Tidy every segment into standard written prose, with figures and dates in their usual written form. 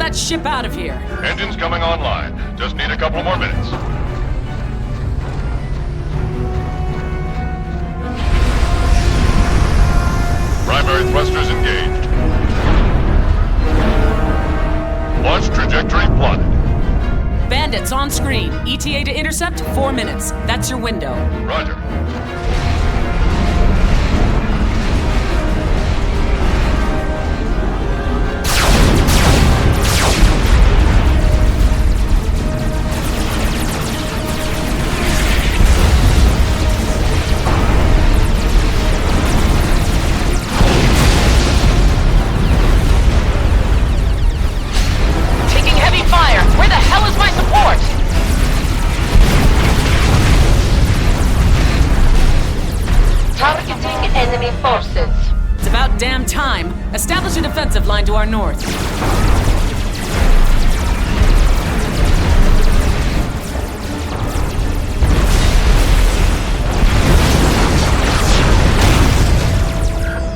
that ship out of here. Engines coming online. Just need a couple more minutes. Primary thrusters engaged. Launch trajectory plotted. Bandits on screen. ETA to intercept, 4 minutes. That's your window. Roger. Enemy forces. It's about damn time. Establish a defensive line to our north.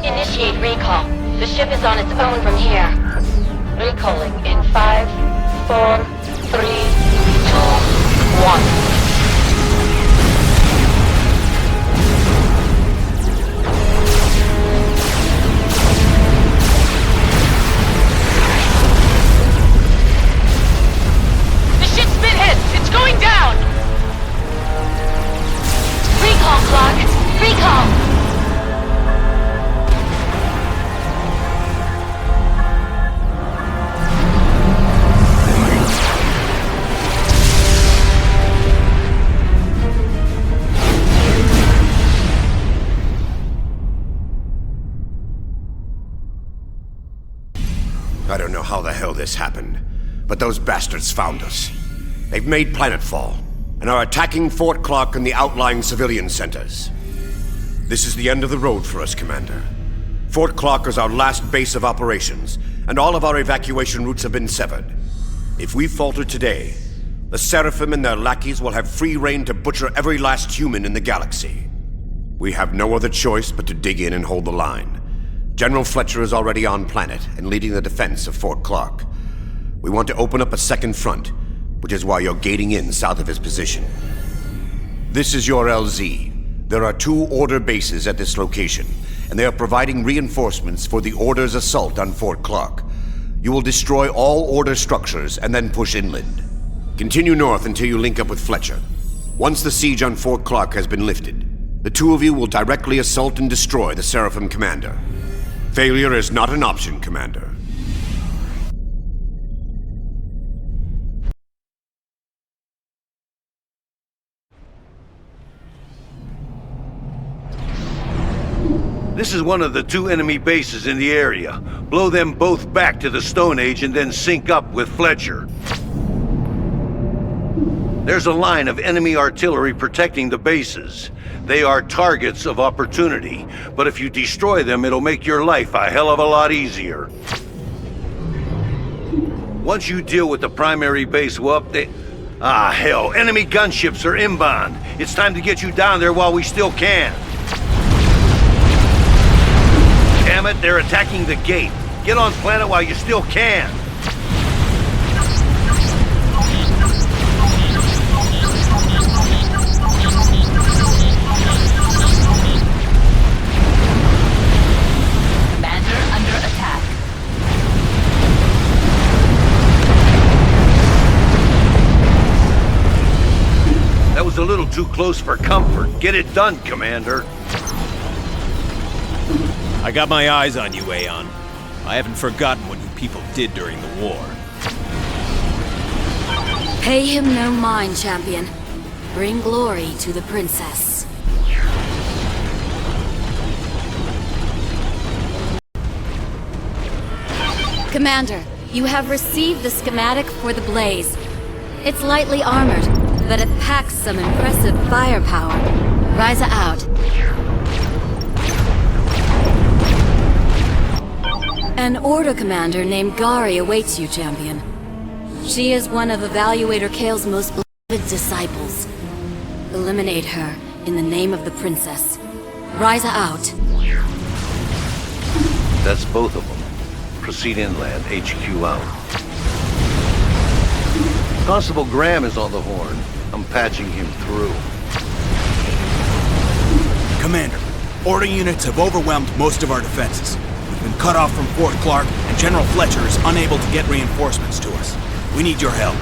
Initiate recall. The ship is on its own from here. Recalling in 5, 4, 3, 2, 1. Going down! Recall, Clark! Recall! I don't know how the hell this happened, but those bastards found us. They've made planetfall, and are attacking Fort Clark and the outlying civilian centers. This is the end of the road for us, Commander. Fort Clark is our last base of operations, and all of our evacuation routes have been severed. If we falter today, the Seraphim and their lackeys will have free rein to butcher every last human in the galaxy. We have no other choice but to dig in and hold the line. General Fletcher is already on planet and leading the defense of Fort Clark. We want to open up a second front, which is why you're gating in south of his position. This is your LZ. There are 2 Order bases at this location, and they are providing reinforcements for the Order's assault on Fort Clark. You will destroy all Order structures and then push inland. Continue north until you link up with Fletcher. Once the siege on Fort Clark has been lifted, the 2 of you will directly assault and destroy the Seraphim Commander. Failure is not an option, Commander. This is one of the 2 enemy bases in the area. Blow them both back to the Stone Age and then sync up with Fletcher. There's a line of enemy artillery protecting the bases. They are targets of opportunity, but if you destroy them, it'll make your life a hell of a lot easier. Once you deal with the primary base, we'll update... Ah, hell, enemy gunships are inbound. It's time to get you down there while we still can. Damn it, they're attacking the gate. Get on planet while you still can. Commander under attack. That was a little too close for comfort. Get it done, Commander. I got my eyes on you, Aeon. I haven't forgotten what you people did during the war. Pay him no mind, champion. Bring glory to the princess. Commander, you have received the schematic for the Blaze. It's lightly armored, but it packs some impressive firepower. Ryza out. An Order commander named Gari awaits you, champion. She is one of Evaluator Kale's most beloved disciples. Eliminate her in the name of the princess. Ryza out. That's both of them. Proceed inland, HQ out. Constable Graham is on the horn. I'm patching him through. Commander, Order units have overwhelmed most of our defenses. We've been cut off from Fort Clark, and General Fletcher is unable to get reinforcements to us. We need your help.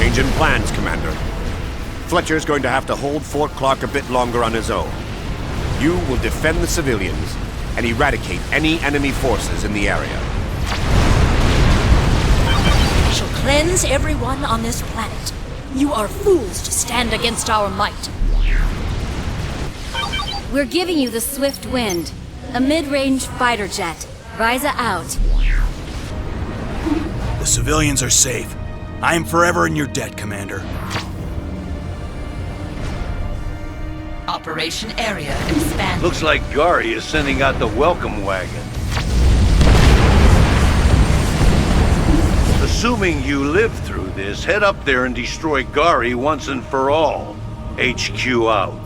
Change in plans, Commander. Fletcher's going to have to hold Fort Clark a bit longer on his own. You will defend the civilians and eradicate any enemy forces in the area. We shall cleanse everyone on this planet. You are fools to stand against our might. We're giving you the Swift Wind, a mid-range fighter jet. Ryza out. The civilians are safe. I am forever in your debt, Commander. Operation area expanded. Looks like Gari is sending out the welcome wagon. Assuming you live through this, head up there and destroy Gari once and for all. HQ out.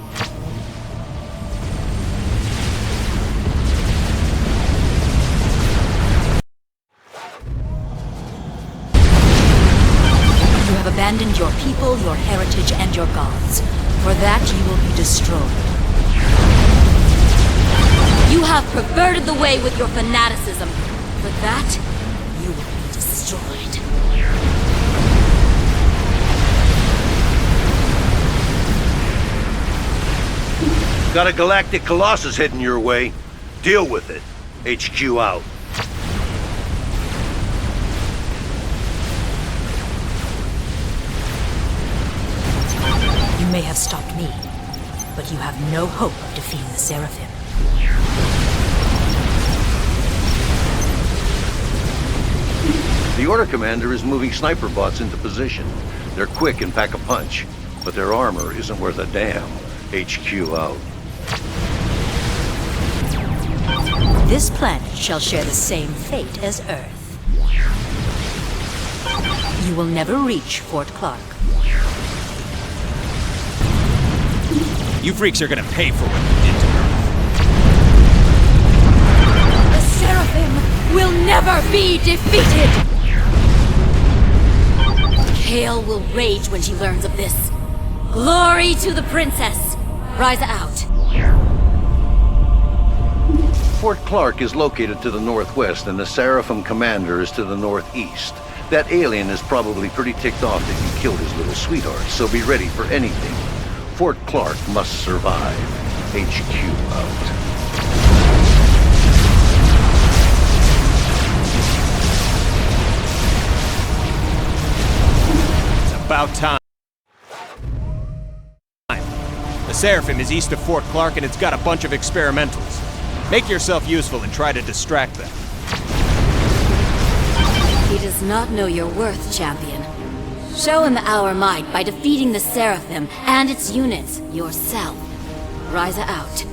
You have abandoned your people, your heritage, and your gods. For that, you will be destroyed. You have perverted the way with your fanaticism. For that, you will be destroyed. Got a galactic colossus heading your way. Deal with it. HQ out. You may have stopped me, but you have no hope of defeating the Seraphim. The Order Commander is moving sniper bots into position. They're quick and pack a punch, but their armor isn't worth a damn. HQ out. This planet shall share the same fate as Earth. You will never reach Fort Clark. You freaks are gonna pay for what you did to her. The Seraphim will never be defeated! Kale will rage when she learns of this. Glory to the princess! Ryza out. Fort Clark is located to the northwest, and the Seraphim commander is to the northeast. That alien is probably pretty ticked off that you killed his little sweetheart, so be ready for anything. Fort Clark must survive. HQ out. It's about time. The Seraphim is east of Fort Clark and it's got a bunch of experimentals. Make yourself useful and try to distract them. He does not know your worth, champion. Show him our might by defeating the Seraphim and its units yourself. Ryza out.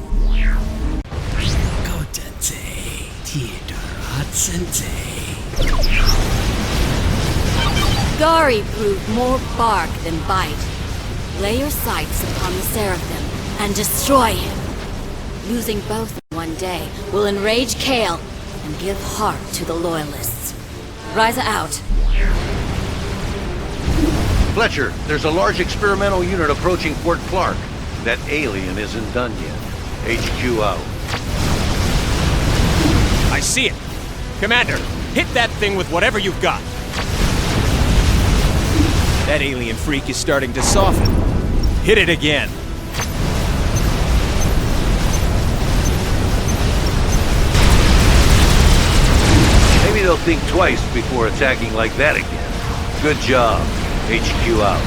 Gari proved more bark than bite. Lay your sights upon the Seraphim and destroy him. Losing both in one day will enrage Kale and give heart to the Loyalists. Ryza out. Fletcher, there's a large experimental unit approaching Fort Clark. That alien isn't done yet. HQ out. I see it. Commander, hit that thing with whatever you've got. That alien freak is starting to soften. Hit it again. Maybe they'll think twice before attacking like that again. Good job. HQ out.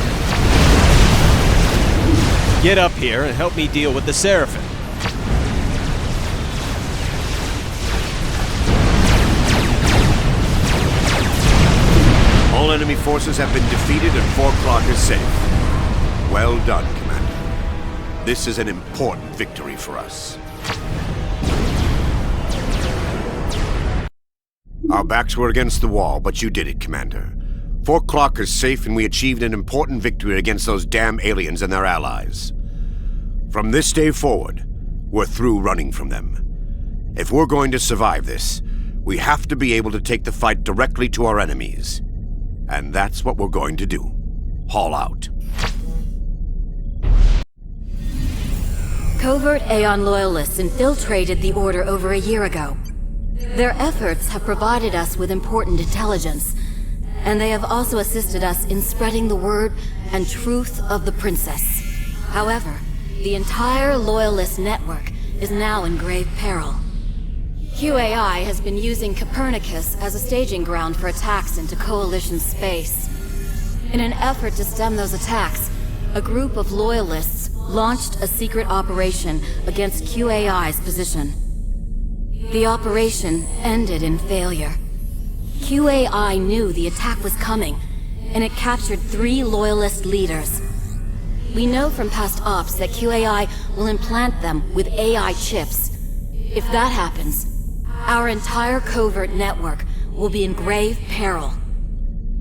Get up here and help me deal with the Seraphim. All enemy forces have been defeated and Fort Clark is safe. Well done, Commander. This is an important victory for us. Our backs were against the wall, but you did it, Commander. Fort Clark is safe and we achieved an important victory against those damn aliens and their allies. From this day forward, we're through running from them. If we're going to survive this, we have to be able to take the fight directly to our enemies. And that's what we're going to do. Haul out. Covert Aeon loyalists infiltrated the Order over a year ago. Their efforts have provided us with important intelligence, and they have also assisted us in spreading the word and truth of the Princess. However, the entire Loyalist network is now in grave peril. QAI has been using Copernicus as a staging ground for attacks into Coalition space. In an effort to stem those attacks, a group of Loyalists launched a secret operation against QAI's position. The operation ended in failure. QAI knew the attack was coming, and it captured 3 Loyalist leaders. We know from past ops that QAI will implant them with AI chips. If that happens, our entire covert network will be in grave peril.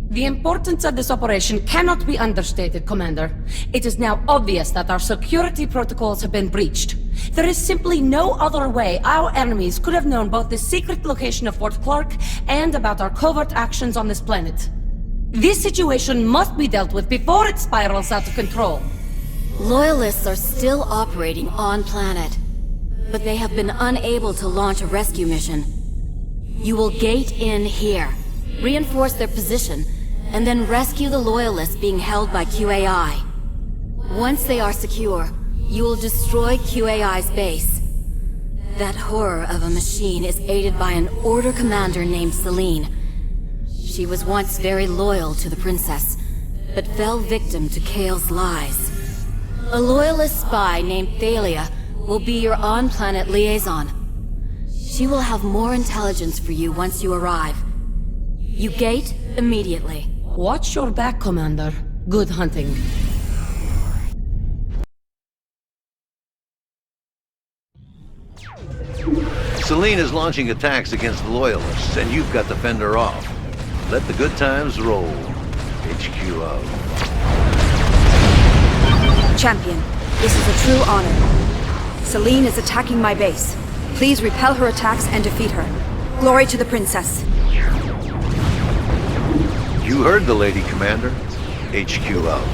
The importance of this operation cannot be understated, Commander. It is now obvious that our security protocols have been breached. There is simply no other way our enemies could have known both the secret location of Fort Clark and about our covert actions on this planet. This situation must be dealt with before it spirals out of control. Loyalists are still operating on planet, but they have been unable to launch a rescue mission. You will gate in here, reinforce their position, and then rescue the Loyalists being held by QAI. Once they are secure, you will destroy QAI's base. That horror of a machine is aided by an Order commander named Celine. She was once very loyal to the Princess, but fell victim to Kale's lies. A Loyalist spy named Thalia will be your on-planet liaison. She will have more intelligence for you once you arrive. You gate immediately. Watch your back, Commander. Good hunting. Celine is launching attacks against the Loyalists, and you've got to fend her off. Let the good times roll. HQ out. Champion, this is a true honor. Celine is attacking my base. Please repel her attacks and defeat her. Glory to the Princess. You heard the lady, Commander. HQ out.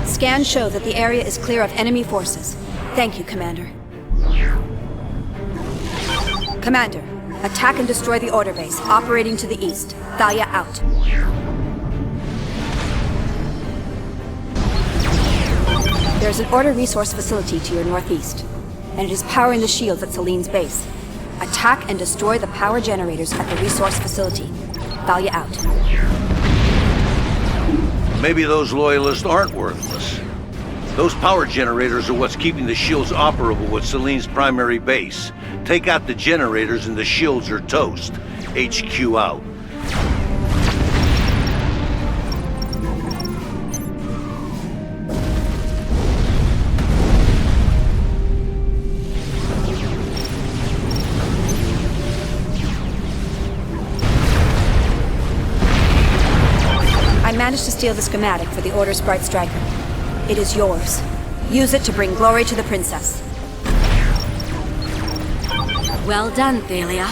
Scans show that the area is clear of enemy forces. Thank you, Commander. Commander, attack and destroy the Order base, operating to the east. Thalia out. There's an Order resource facility to your northeast, and it is powering the shields at Celine's base. Attack and destroy the power generators at the resource facility. Thalia out. Maybe those Loyalists aren't worthless. Those power generators are what's keeping the shields operable at Celine's primary base. Take out the generators and the shields are toast. HQ out. I managed to steal the schematic for the Order's Bright Striker. It is yours. Use it to bring glory to the Princess. Well done, Thalia.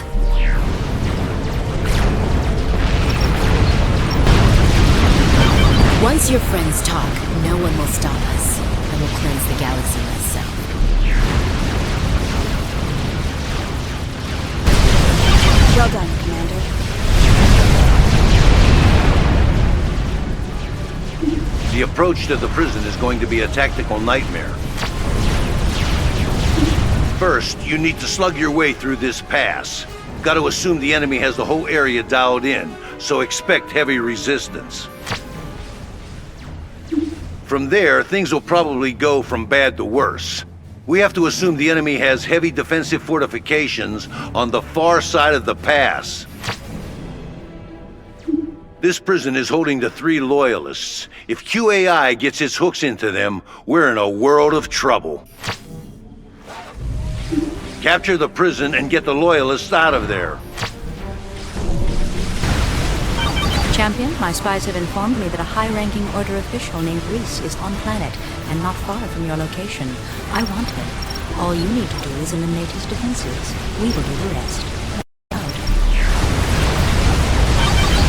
Once your friends talk, no one will stop us. I will cleanse the galaxy myself. Well done, Commander. The approach to the prison is going to be a tactical nightmare. First, you need to slug your way through this pass. Got to assume the enemy has the whole area dialed in, so expect heavy resistance. From there, things will probably go from bad to worse. We have to assume the enemy has heavy defensive fortifications on the far side of the pass. This prison is holding the 3 Loyalists. If QAI gets its hooks into them, we're in a world of trouble. Capture the prison and get the Loyalists out of there. Champion, my spies have informed me that a high-ranking Order official named Reese is on planet and not far from your location. I want him. All you need to do is eliminate his defenses. We will do the rest.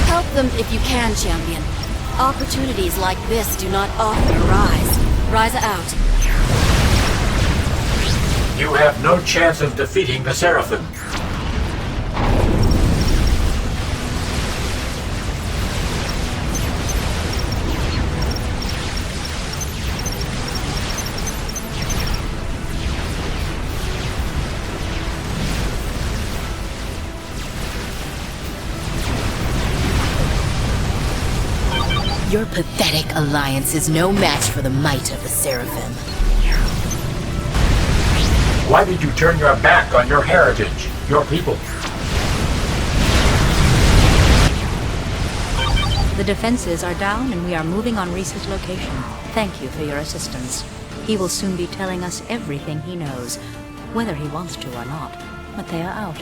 Help them if you can, Champion. Opportunities like this do not often arise. Ryza out. You have no chance of defeating the Seraphim. Your pathetic alliance is no match for the might of the Seraphim. Why did you turn your back on your heritage, your people? The defenses are down and we are moving on Reese's location. Thank you for your assistance. He will soon be telling us everything he knows, whether he wants to or not. But they are out.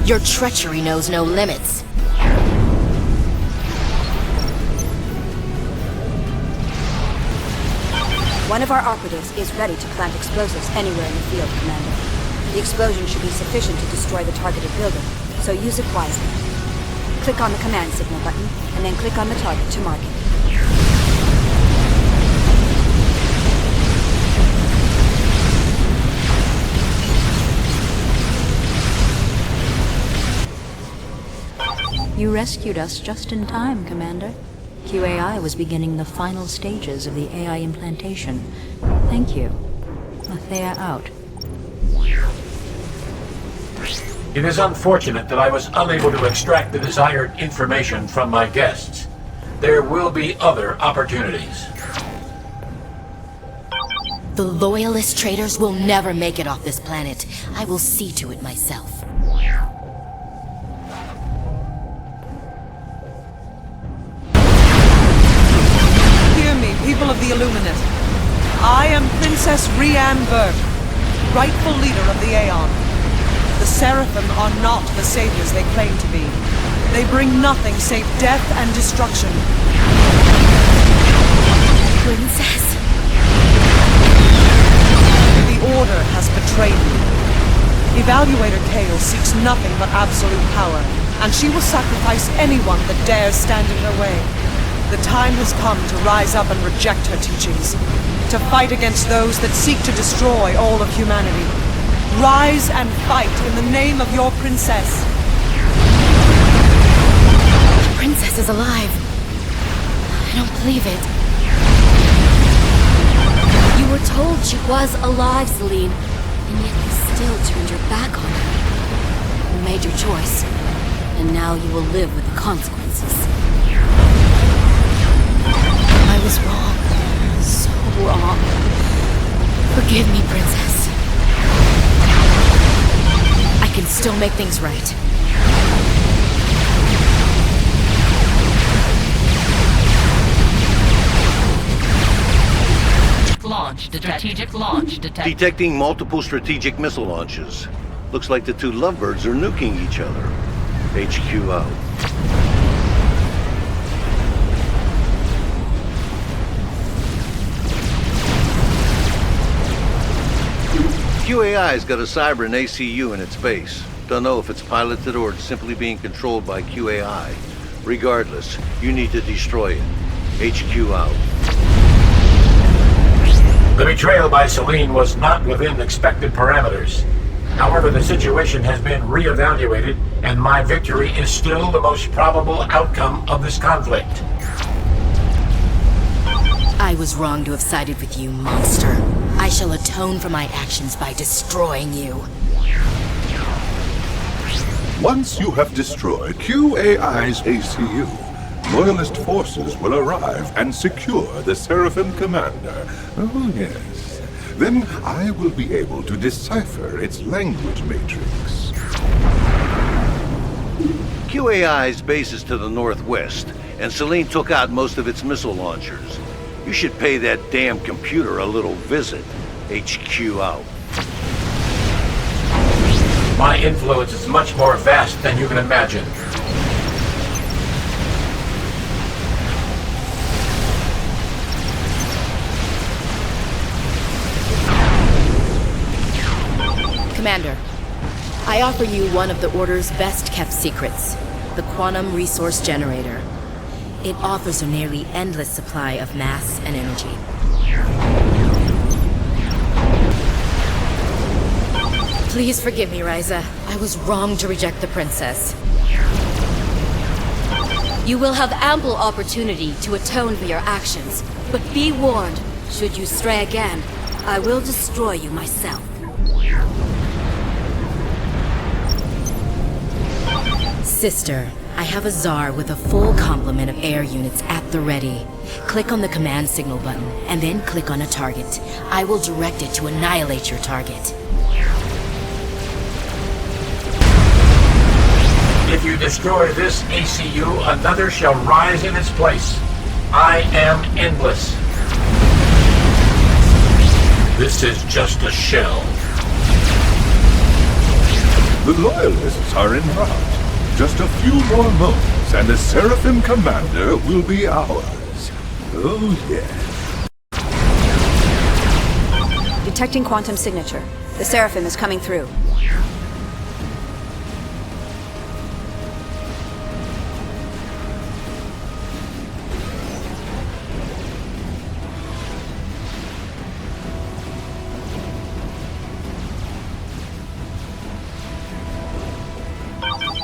Your treachery knows no limits. One of our operatives is ready to plant explosives anywhere in the field, Commander. The explosion should be sufficient to destroy the targeted building, so use it wisely. Click on the command signal button, and then click on the target to mark it. You rescued us just in time, Commander. QAI was beginning the final stages of the AI implantation. Thank you. But they are out. It is unfortunate that I was unable to extract the desired information from my guests. There will be other opportunities. The Loyalist traitors will never make it off this planet. I will see to it myself. People of the Illuminate. I am Princess Rianne Burke, rightful leader of the Aeon. The Seraphim are not the saviors they claim to be. They bring nothing save death and destruction. Princess? The Order has betrayed me. Evaluator Kale seeks nothing but absolute power, and she will sacrifice anyone that dares stand in her way. The time has come to rise up and reject her teachings, to fight against those that seek to destroy all of humanity. Rise and fight in the name of your princess. The princess is alive. I don't believe it. You were told she was alive, Celine, and yet you still turned your back on her. You made your choice, and now you will live with the consequences. I was wrong. So wrong. Forgive me, Princess. I can still make things right. Strategic launch detected. Detecting multiple strategic missile launches. Looks like the two lovebirds are nuking each other. HQ out. QAI's got a Cybran ACU in its base. Don't know if it's piloted or it's simply being controlled by QAI. Regardless, you need to destroy it. HQ out. The betrayal by Celine was not within expected parameters. However, the situation has been re-evaluated, and my victory is still the most probable outcome of this conflict. I was wrong to have sided with you, monster. I shall atone for my actions by destroying you. Once you have destroyed QAI's ACU, Loyalist forces will arrive and secure the Seraphim Commander. Oh, yes. Then I will be able to decipher its language matrix. QAI's base is to the northwest, and Celine took out most of its missile launchers. You should pay that damn computer a little visit. HQ out. My influence is much more vast than you can imagine. Commander, I offer you one of the Order's best-kept secrets, the Quantum Resource Generator. It offers a nearly endless supply of mass and energy. Please forgive me, Ryza. I was wrong to reject the princess. You will have ample opportunity to atone for your actions, but be warned, should you stray again, I will destroy you myself. Sister, I have a Tsar with a full complement of air units at the ready. Click on the command signal button, and then click on a target. I will direct it to annihilate your target. If you destroy this ACU, another shall rise in its place. I am endless. This is just a shell. The Loyalists are en route. Just a few more moments, and the Seraphim Commander will be ours. Oh, yes. Detecting quantum signature. The Seraphim is coming through.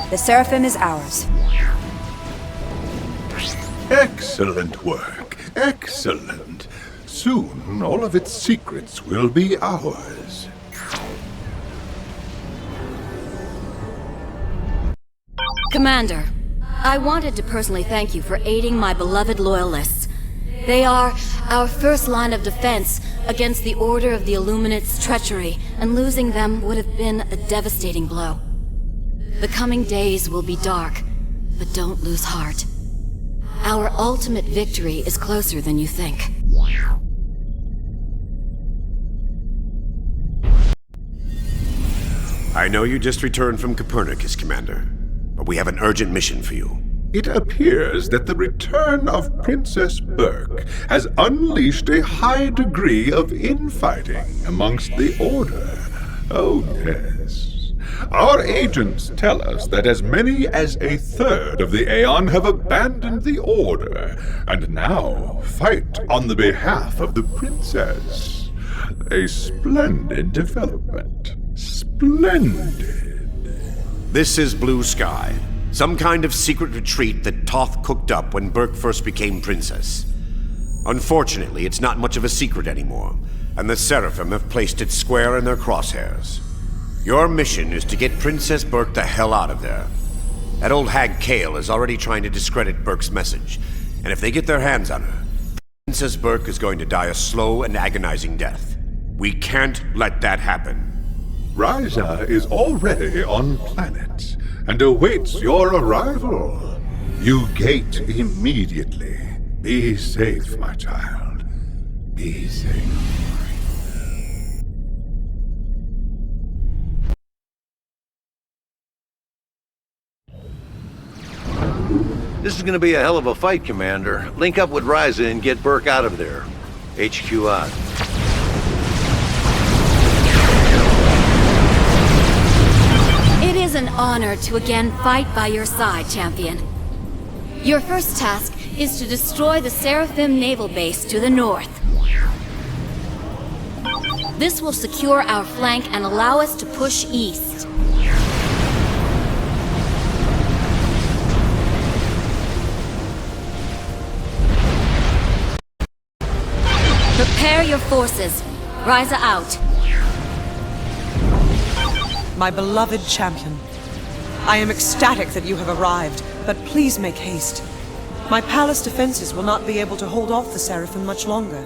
The Seraphim is ours. Excellent work. Excellent. Soon, all of its secrets will be ours. Commander, I wanted to personally thank you for aiding my beloved Loyalists. They are our first line of defense against the Order of the Illuminate's treachery, and losing them would have been a devastating blow. The coming days will be dark, but don't lose heart. Our ultimate victory is closer than you think. I know you just returned from Copernicus, Commander, but we have an urgent mission for you. It appears that the return of Princess Burke has unleashed a high degree of infighting amongst the Order. Oh, yes. Our agents tell us that as many as a third of the Aeon have abandoned the Order, and now fight on the behalf of the Princess. A splendid development. Splendid. This is Blue Sky, some kind of secret retreat that Toth cooked up when Burke first became Princess. Unfortunately, it's not much of a secret anymore, and the Seraphim have placed it square in their crosshairs. Your mission is to get Princess Burke the hell out of there. That old hag Kale is already trying to discredit Burke's message, and if they get their hands on her, Princess Burke is going to die a slow and agonizing death. We can't let that happen. Ryza is already on planet and awaits your arrival. You gate immediately. Be safe, my child. Be safe. This is gonna be a hell of a fight, Commander. Link up with Ryza and get Burke out of there. HQ out. It is an honor to again fight by your side, Champion. Your first task is to destroy the Seraphim naval base to the north. This will secure our flank and allow us to push east. Prepare your forces. Ryza out. My beloved champion, I am ecstatic that you have arrived, but please make haste. My palace defenses will not be able to hold off the Seraphim much longer.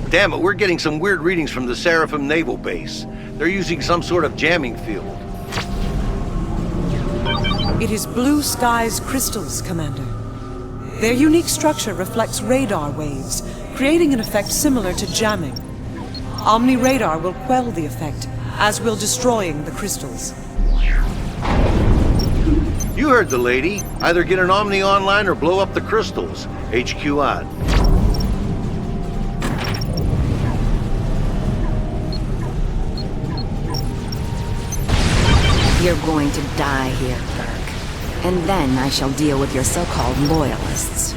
Damn it, we're getting some weird readings from the Seraphim naval base. They're using some sort of jamming field. It is Blue Sky's crystals, Commander. Their unique structure reflects radar waves, creating an effect similar to jamming. Omni Radar will quell the effect, as will destroying the crystals. You heard the lady. Either get an Omni online or blow up the crystals. HQ out. You're going to die here, Burke. And then I shall deal with your so-called loyalists.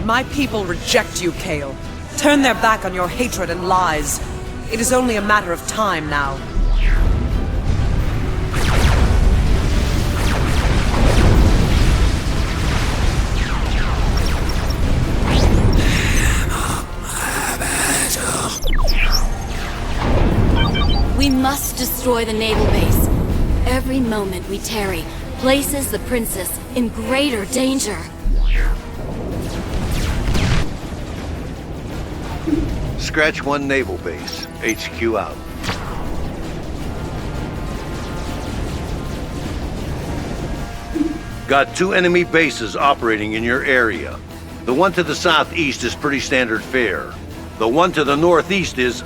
My people reject you, Kale. Turn their back on your hatred and lies. It is only a matter of time now. We must destroy the naval base. Every moment we tarry places the princess in greater danger. Scratch 1 naval base. HQ out. Got 2 enemy bases operating in your area. The one to the southeast is pretty standard fare. The one to the northeast is...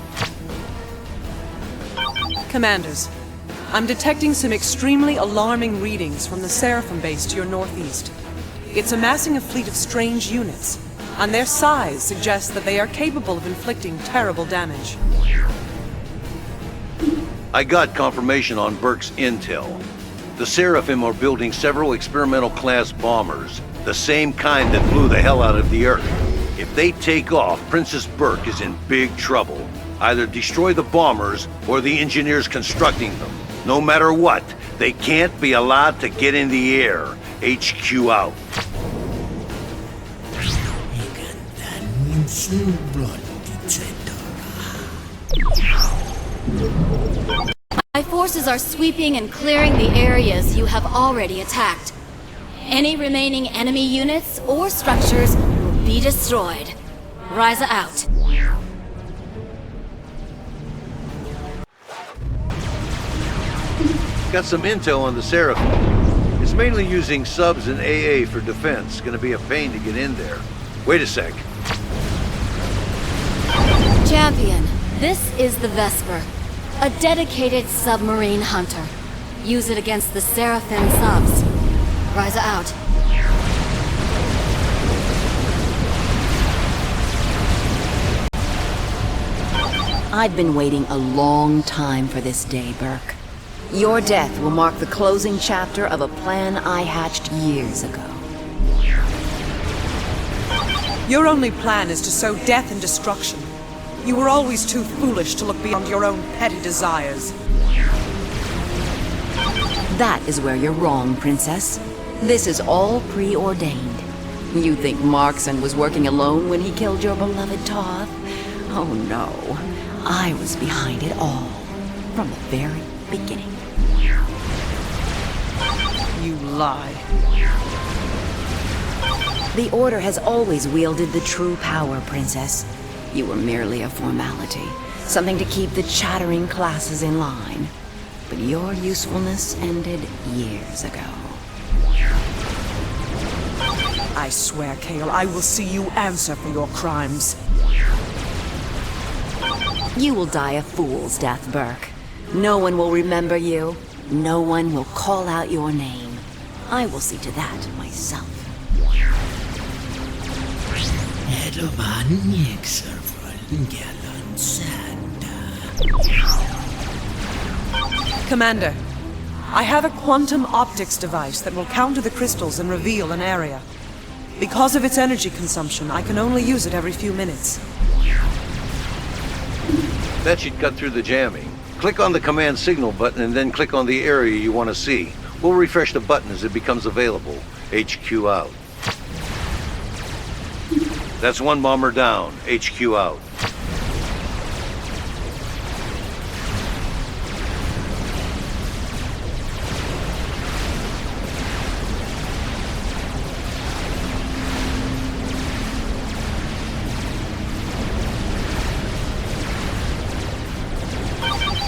Commanders, I'm detecting some extremely alarming readings from the Seraphim base to your northeast. It's amassing a fleet of strange units, and their size suggests that they are capable of inflicting terrible damage. I got confirmation on Burke's intel. The Seraphim are building several experimental class bombers, the same kind that blew the hell out of the Earth. If they take off, Princess Burke is in big trouble. Either destroy the bombers or the engineers constructing them. No matter what, they can't be allowed to get in the air. HQ out. My forces are sweeping and clearing the areas you have already attacked. Any remaining enemy units or structures will be destroyed. Ryza out. Got some intel on the Seraphim. It's mainly using subs and AA for defense. Gonna be a pain to get in there. Wait a sec. Champion, this is the Vesper, a dedicated submarine hunter. Use it against the Seraphim subs. Ryza out. I've been waiting a long time for this day, Burke. Your death will mark the closing chapter of a plan I hatched years ago. Your only plan is to sow death and destruction. You were always too foolish to look beyond your own petty desires. That is where you're wrong, Princess. This is all preordained. You think Markson was working alone when he killed your beloved Toth? Oh no, I was behind it all, from the very beginning. You lie. The Order has always wielded the true power, Princess. You were merely a formality, something to keep the chattering classes in line. But your usefulness ended years ago. I swear, Kale, I will see you answer for your crimes. You will die a fool's death, Burke. No one will remember you. No one will call out your name. I will see to that myself. Commander, I have a quantum optics device that will counter the crystals and reveal an area. Because of its energy consumption, I can only use it every few minutes. That should cut through the jamming. Click on the command signal button and then click on the area you want to see. We'll refresh the button as it becomes available. HQ out. That's 1 bomber down. HQ out.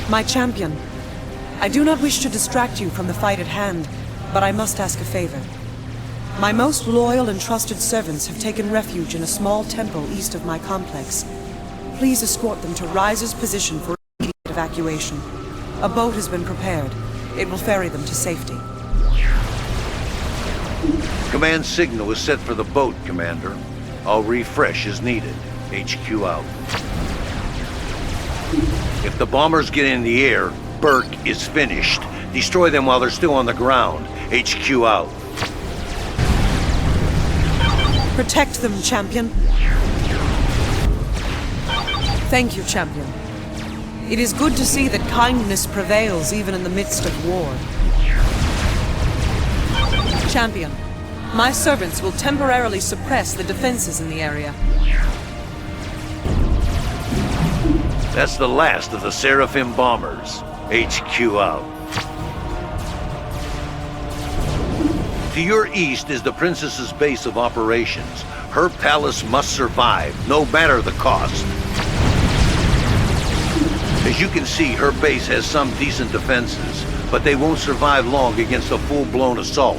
My champion, I do not wish to distract you from the fight at hand, but I must ask a favor. My most loyal and trusted servants have taken refuge in a small temple east of my complex. Please escort them to Ryza's position for immediate evacuation. A boat has been prepared. It will ferry them to safety. Command signal is set for the boat, Commander. I'll refresh as needed. HQ out. If the bombers get in the air, Burke is finished. Destroy them while they're still on the ground. HQ out. Protect them, Champion. Thank you, Champion. It is good to see that kindness prevails even in the midst of war. Champion, my servants will temporarily suppress the defenses in the area. That's the last of the Seraphim bombers. HQ out. To your east is the Princess's base of operations. Her palace must survive, no matter the cost. As you can see, her base has some decent defenses, but they won't survive long against a full-blown assault.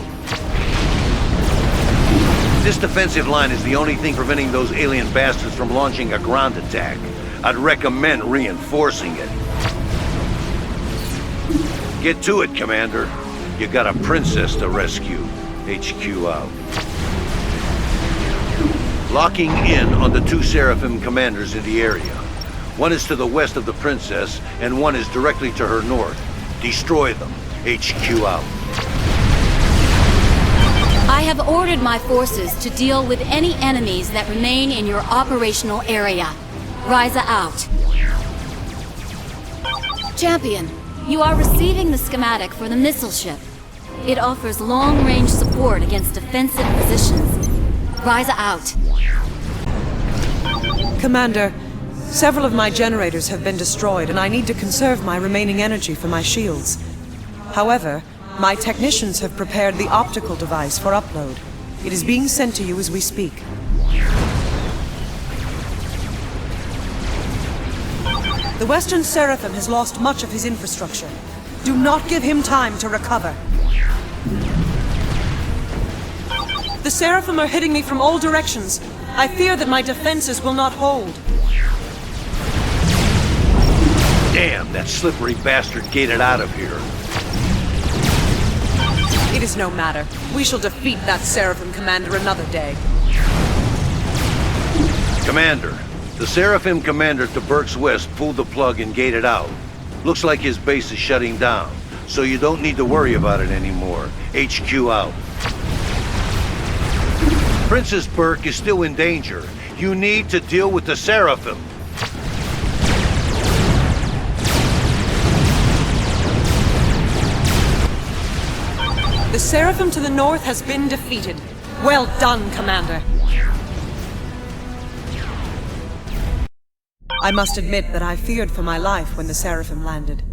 This defensive line is the only thing preventing those alien bastards from launching a ground attack. I'd recommend reinforcing it. Get to it, Commander. You got a princess to rescue. HQ out. Locking in on the 2 Seraphim commanders in the area. One is to the west of the princess, and one is directly to her north. Destroy them. HQ out. I have ordered my forces to deal with any enemies that remain in your operational area. Ryza out. Champion, you are receiving the schematic for the missile ship. It offers long-range support against defensive positions. Ryza out. Commander, several of my generators have been destroyed, and I need to conserve my remaining energy for my shields. However, my technicians have prepared the optical device for upload. It is being sent to you as we speak. The Western Seraphim has lost much of his infrastructure. Do not give him time to recover. The Seraphim are hitting me from all directions. I fear that my defenses will not hold. Damn, that slippery bastard gated out of here. It is no matter. We shall defeat that Seraphim commander another day. Commander, the Seraphim commander to Burke's west pulled the plug and gated out. Looks like his base is shutting down, so you don't need to worry about it anymore. HQ out. Princess Burke is still in danger. You need to deal with the Seraphim. The Seraphim to the north has been defeated. Well done, Commander. I must admit that I feared for my life when the Seraphim landed.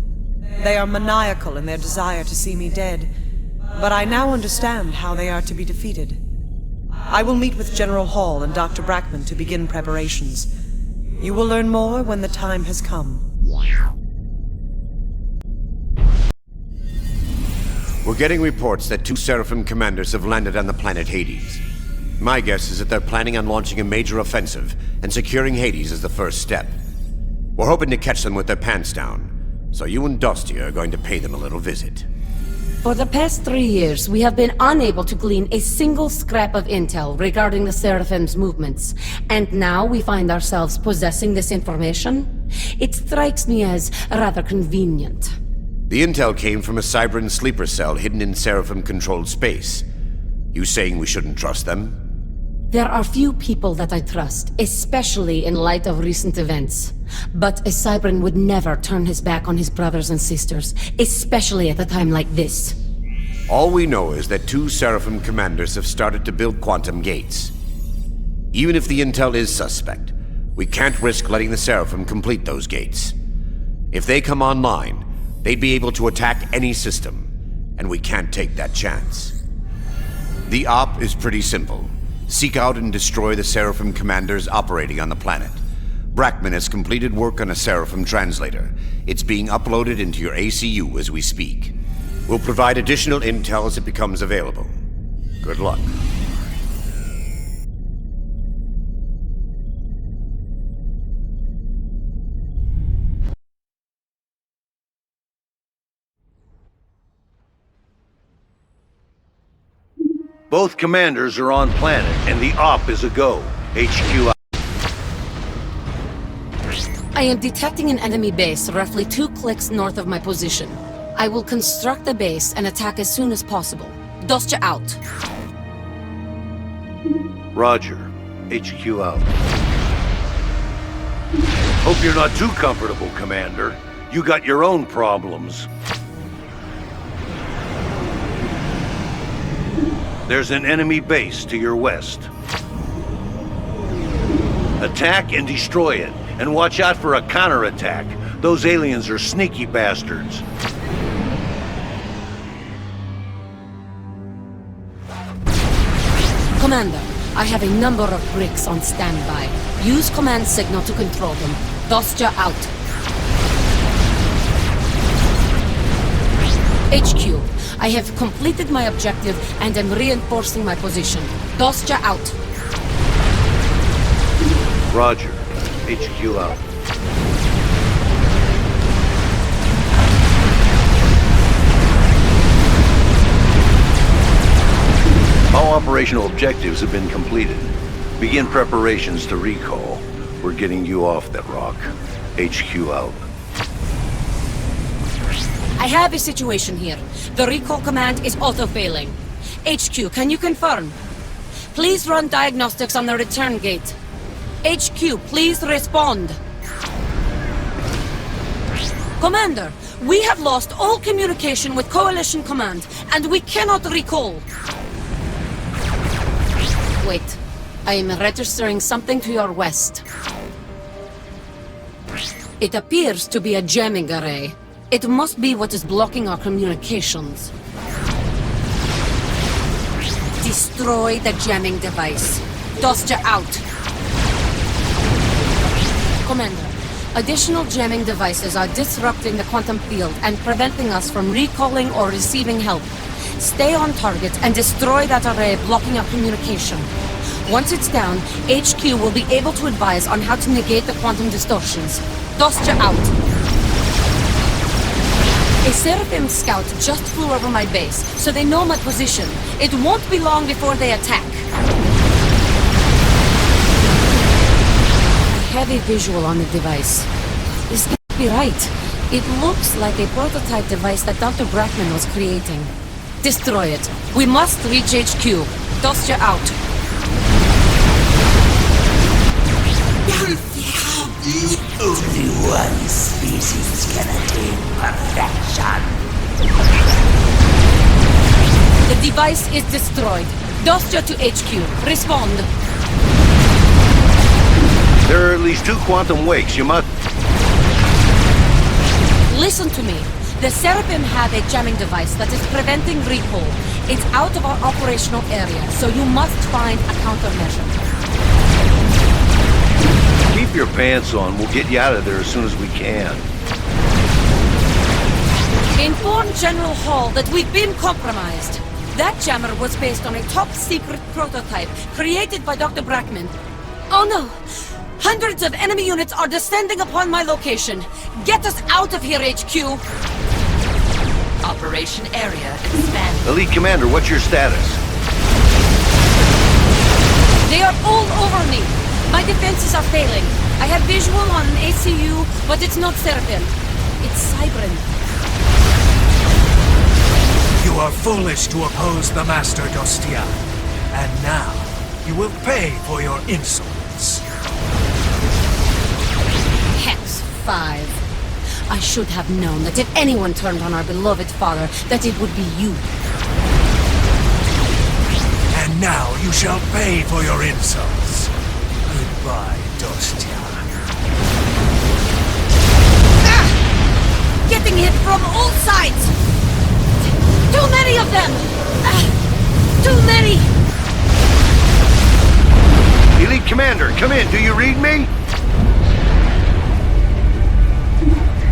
They are maniacal in their desire to see me dead, but I now understand how they are to be defeated. I will meet with General Hall and Dr. Brackman to begin preparations. You will learn more when the time has come. We're getting reports that 2 Seraphim commanders have landed on the planet Hades. My guess is that they're planning on launching a major offensive, and securing Hades is the first step. We're hoping to catch them with their pants down, so you and Dusty are going to pay them a little visit. For the past 3 years, we have been unable to glean a single scrap of intel regarding the Seraphim's movements, and now we find ourselves possessing this information? It strikes me as rather convenient. The intel came from a Cybran sleeper cell hidden in Seraphim-controlled space. You saying we shouldn't trust them? There are few people that I trust, especially in light of recent events. But a Cybran would never turn his back on his brothers and sisters, especially at a time like this. All we know is that 2 Seraphim commanders have started to build quantum gates. Even if the intel is suspect, we can't risk letting the Seraphim complete those gates. If they come online, they'd be able to attack any system, and we can't take that chance. The op is pretty simple. Seek out and destroy the Seraphim commanders operating on the planet. Brackman has completed work on a Seraphim translator. It's being uploaded into your ACU as we speak. We'll provide additional intel as it becomes available. Good luck. Both commanders are on planet, and the op is a go. HQ out. I am detecting an enemy base roughly 2 clicks north of my position. I will construct the base and attack as soon as possible. Dostya out. Roger. HQ out. Hope you're not too comfortable, Commander. You got your own problems. There's an enemy base to your west. Attack and destroy it, and watch out for a counterattack. Those aliens are sneaky bastards. Commander, I have a number of bricks on standby. Use command signal to control them. Dostya out. HQ, I have completed my objective and am reinforcing my position. Dostya out. Roger. HQ out. All operational objectives have been completed. Begin preparations to recall. We're getting you off that rock. HQ out. I have a situation here. The recall command is auto-failing. HQ, can you confirm? Please run diagnostics on the return gate. HQ, please respond. Commander, we have lost all communication with Coalition Command, and we cannot recall. Wait, I am registering something to your west. It appears to be a jamming array. It must be what is blocking our communications. Destroy the jamming device. Dostya out. Commander, additional jamming devices are disrupting the quantum field and preventing us from recalling or receiving help. Stay on target and destroy that array blocking our communication. Once it's down, HQ will be able to advise on how to negate the quantum distortions. Dostya out. A Seraphim scout just flew over my base, so they know my position. It won't be long before they attack. I have a visual on the device. This can't be right. It looks like a prototype device that Dr. Brackman was creating. Destroy it. We must reach HQ. Dostya out. Only one species can attain perfection. The device is destroyed. Dostya to HQ. Respond. There are at least 2 quantum wakes. You must... Listen to me. The Seraphim have a jamming device that is preventing recall. It's out of our operational area, so you must find a countermeasure. Keep your pants on. We'll get you out of there as soon as we can. Inform General Hall that we've been compromised. That jammer was based on a top-secret prototype created by Dr. Brackman. Oh no! Hundreds of enemy units are descending upon my location. Get us out of here, HQ! Operation area expanded. Elite Commander, what's your status? They are all over me! My defenses are failing. I have visual on an ACU, but it's not Seraphim. It's Cybran. You are foolish to oppose the Master, Dostya. And now, you will pay for your insolence. Hex 5. I should have known that if anyone turned on our beloved father, that it would be you. And now you shall pay for your insults. Goodbye, Dostya. Ah! Getting hit from all sides! Too many of them! Too many! Elite Commander, come in. Do you read me?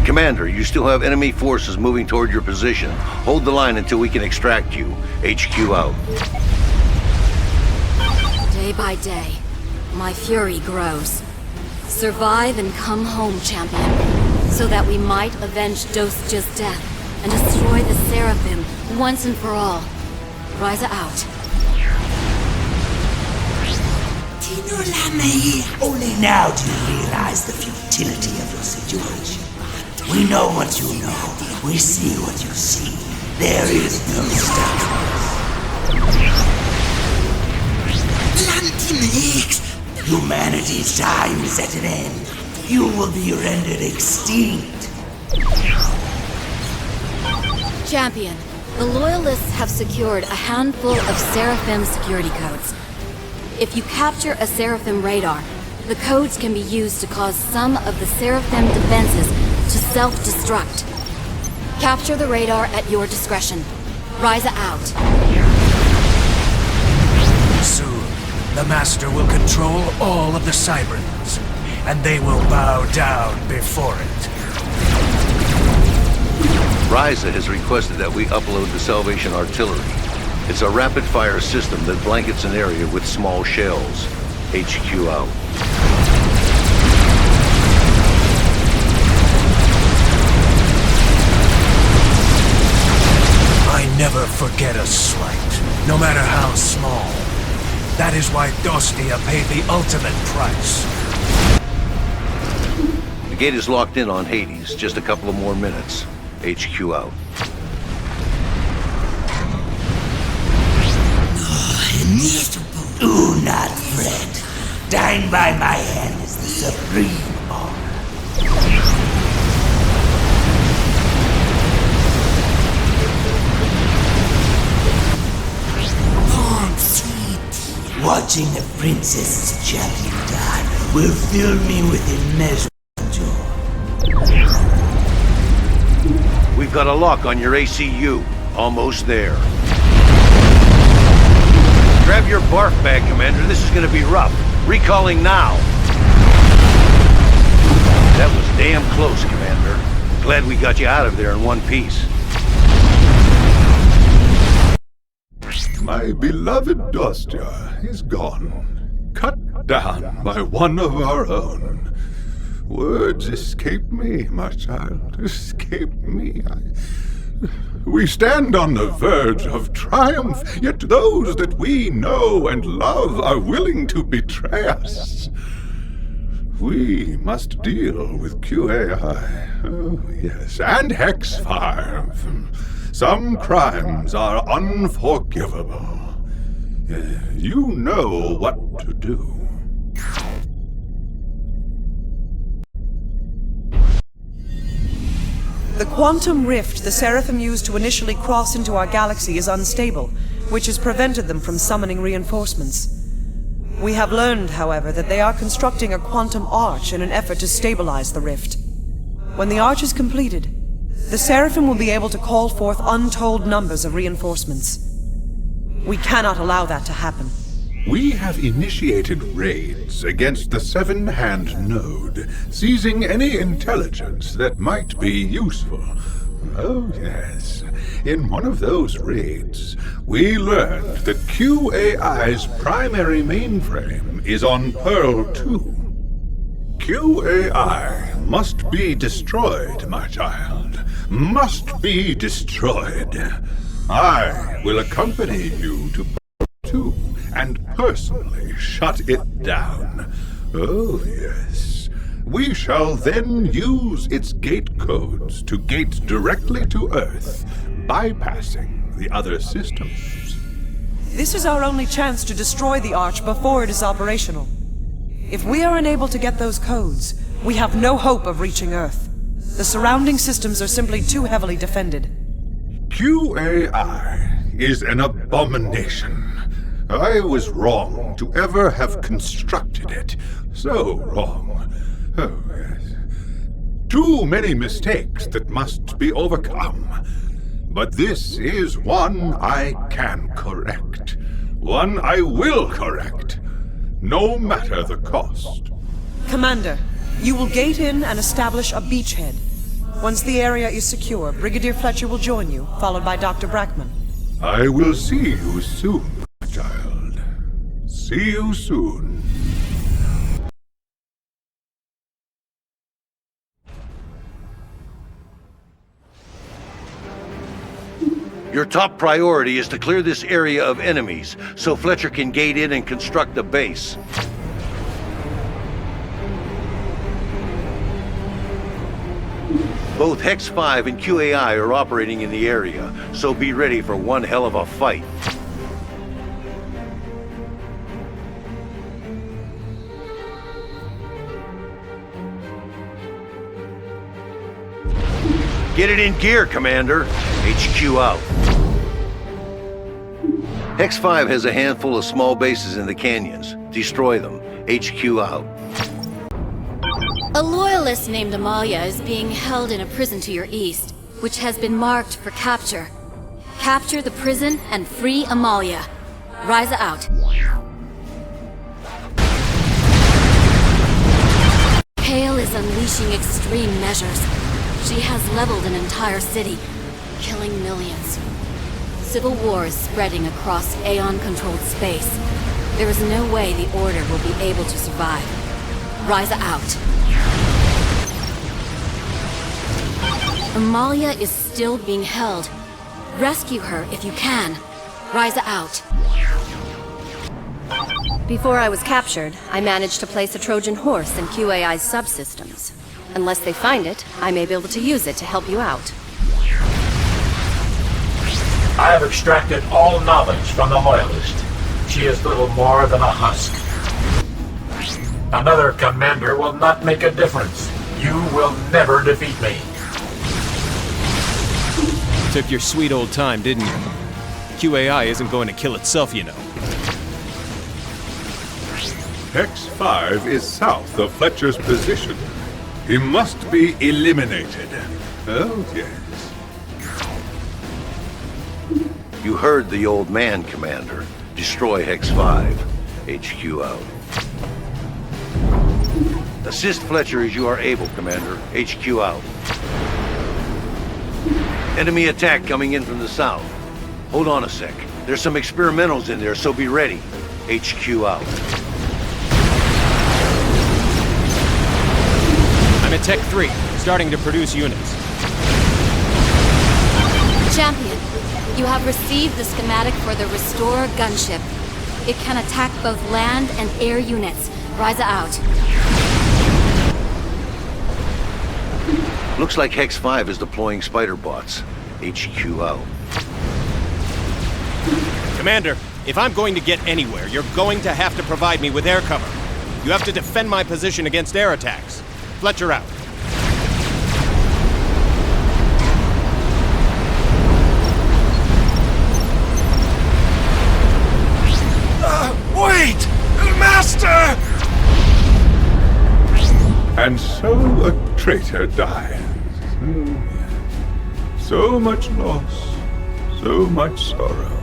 Commander, you still have enemy forces moving toward your position. Hold the line until we can extract you. HQ out. Day by day, my fury grows. Survive and come home, champion, so that we might avenge Dostya's death and destroy the Seraphim once and for all. Ryza out. Only now do you realize the futility of your situation. We know what you know. We see what you see. There is no stop. Humanity's time is at an end. You will be rendered extinct. Champion, the Loyalists have secured a handful of Seraphim security codes. If you capture a Seraphim radar, the codes can be used to cause some of the Seraphim defenses to self-destruct. Capture the radar at your discretion. Ryza out. Soon, the Master will control all of the Cyberns, and they will bow down before it. Ryza has requested that we upload the Salvation Artillery. It's a rapid-fire system that blankets an area with small shells. HQ out. I never forget a slight, no matter how small. That is why Dostia paid the ultimate price. The gate is locked in on Hades. Just a couple of more minutes. HQ out. Do not fret. Dying by my hand is the supreme honor. Watching the Princess's champion die will fill me with immeasurable joy. We've got a lock on your ACU. Almost there. Grab your barf bag, Commander. This is gonna be rough. Recalling now. That was damn close, Commander. Glad we got you out of there in one piece. My beloved Dostia is gone. Cut down by one of our own. Words escape me, my child. Escape me. We stand on the verge of triumph, yet those that we know and love are willing to betray us. We must deal with QAI. Oh, yes, and Hex-5. Some crimes are unforgivable. You know what to do. The quantum rift the Seraphim used to initially cross into our galaxy is unstable, which has prevented them from summoning reinforcements. We have learned, however, that they are constructing a quantum arch in an effort to stabilize the rift. When the arch is completed, the Seraphim will be able to call forth untold numbers of reinforcements. We cannot allow that to happen. We have initiated raids against the Seven-Hand Node, seizing any intelligence that might be useful. Oh, yes. In one of those raids, we learned that QAI's primary mainframe is on Pearl 2. QAI must be destroyed, my child. Must be destroyed. I will accompany you to Pearl 2 and personally shut it down. Oh, yes. We shall then use its gate codes to gate directly to Earth, bypassing the other systems. This is our only chance to destroy the arch before it is operational. If we are unable to get those codes, we have no hope of reaching Earth. The surrounding systems are simply too heavily defended. QAI is an abomination. I was wrong to ever have constructed it. So wrong. Oh, yes. Too many mistakes that must be overcome. But this is one I can correct. One I will correct. No matter the cost. Commander, you will gate in and establish a beachhead. Once the area is secure, Brigadier Fletcher will join you, followed by Dr. Brackman. I will see you soon, my child. See you soon. Your top priority is to clear this area of enemies, so Fletcher can gate in and construct the base. Both Hex 5 and QAI are operating in the area, so be ready for one hell of a fight. Get it in gear, Commander. HQ out. Hex 5 has a handful of small bases in the canyons. Destroy them. HQ out. A loyalist named Amalia is being held in a prison to your east, which has been marked for capture. Capture the prison and free Amalia. Ryza out. Kale is unleashing extreme measures. She has leveled an entire city, killing millions. Civil war is spreading across Aeon-controlled space. There is no way the Order will be able to survive. Ryza out. Amalia is still being held. Rescue her if you can. Ryza out. Before I was captured, I managed to place a Trojan horse in QAI's subsystems. Unless they find it, I may be able to use it to help you out. I have extracted all knowledge from the Loyalist. She is little more than a husk. Another commander will not make a difference. You will never defeat me. Took your sweet old time, didn't you? QAI isn't going to kill itself, you know. Hex 5 is south of Fletcher's position. He must be eliminated. Oh, yes. You heard the old man, Commander. Destroy Hex 5. HQ out. Assist Fletcher as you are able, Commander. HQ out. Enemy attack coming in from the south. Hold on a sec. There's some experimentals in there, so be ready. HQ out. I'm at Tech 3, starting to produce units. Champion, you have received the schematic for the Restore gunship. It can attack both land and air units. Ryza out. Looks like Hex 5 is deploying spider bots. HQ out. Commander, if I'm going to get anywhere, you're going to have to provide me with air cover. You have to defend my position against air attacks. Fletcher out. Wait! Master! And so a traitor dies. So much loss, so much sorrow.